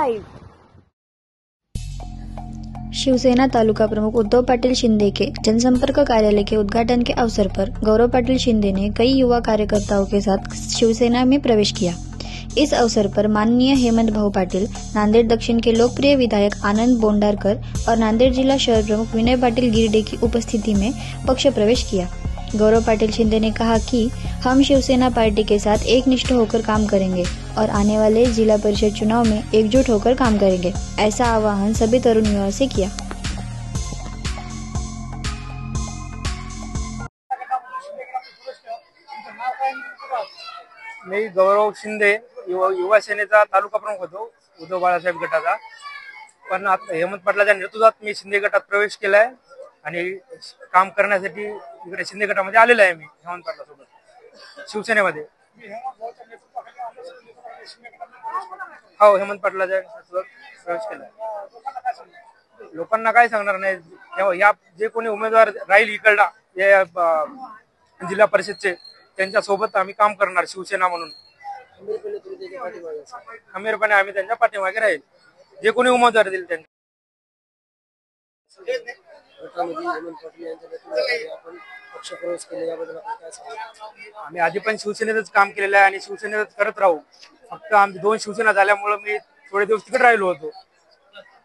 Live. Shiv Sena तालुका प्रमुख उद्धव पाटिल शिंदे के जनसंपर्क कार्यालय के उद्घाटन के अवसर पर गौरव पाटिल शिंदे ने कई युवा कार्यकर्ताओं के साथ शिवसेना में प्रवेश किया। इस अवसर पर माननीय हेमंत भाऊ पाटिल, नांदेड़ दक्षिण के लोकप्रिय विधायक आनंद बोंडारकर और नांदेड़ जिला शहर प्रमुख विनय पाटिल गिरडे की उपस्थिति में पक्ष प्रवेश किया। गौरव पाटिल शिंदे ने कहा कि हम शिवसेना पार्टी के साथ एकनिष्ठ होकर काम करेंगे और आने वाले जिला परिषद चुनाव में एकजुट होकर काम करेंगे। ऐसा आह्वान सभी तरुण युवाओं से किया। मी गौरव शिंदे युवा सेनेचा तालुका प्रमुख होतो उद्धव बाळासाहेब गटाचा। पण आता हेमंत पाटलाच्या नेतृत्वात मी शिंदे गटात प्रवेश केलाय आणि काम करण्यासाठी इकडे शिंदे गटामध्ये आलेलो आहे। मी हेमंत पाटलासोबत शिवसेनेमध्ये हो हेमंत पाटलाच्या नेतृत्वात प्रवेश केलाय। लोकांना काय सांगणार नाही, या जे कोणी उमेदवार राहील इकडला या जिल्हा परिषदचे त्यांच्या सोबत आम्ही काम करणार शिवसेना म्हणून खंबीरपणे आम्ही त्यांच्या पाठीमागे राहील। जे कोणी उमेदवार देईल त्यांना आम्ही आधी पण शिवसेनेतच काम केलेलं आहे आणि शिवसेनेतच करत राहू। फक्त आम्ही 2 शिवसेना झाल्यामुळे मी थोडे दिवस तिकडे राहिलो होतो,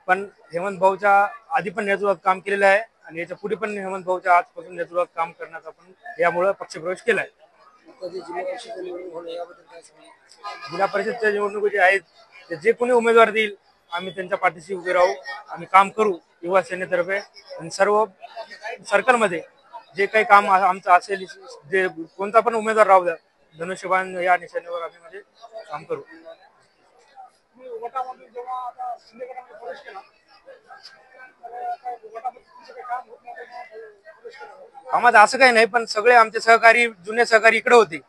पण हेमंत भाऊच्या आधी पण नेतृत्वात काम केलेलं आहे आणि याच्या पुढे पण हेमंत भाऊच्या आजपासून नेतृत्वात काम करण्याचा आपण यामुळे पक्षप्रवेश केलाय। जिल्हा परिषदच्या निवडणुकी आहेत ते जे कोणी उमेदवार देईल आम्ही त्यांच्या पाठीशी उभे राहू, आम्ही काम करू युवा सेनेतर्फे आणि सर्व सर्कलमध्ये जे काही काम आमचं असेल, जे कोणता पण उमेदवार राहू द्या, धनुष्यबाण या निशाणीवर आम्ही म्हणजे काम करू। आम्हाला असं काही नाही, पण सगळे आमचे सहकारी जुने सहकारी इकडे होते,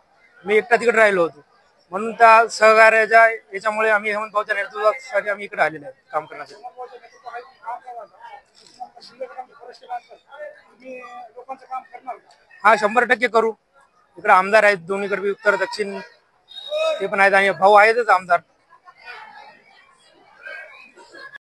मी एकटा तिकडे राहिलो होतो, म्हणून त्या सहकार्याच्या याच्यामुळे आम्ही हेमंत भाऊच्या नेतृत्वासाठी आम्ही इकडे आलेलो आहे काम करण्यासाठी। हा 100% करू। इकडे आमदार आहेत दोन्हीकडे, उत्तर दक्षिण ते पण आहेत आणि भाऊ आहेतच आमदार।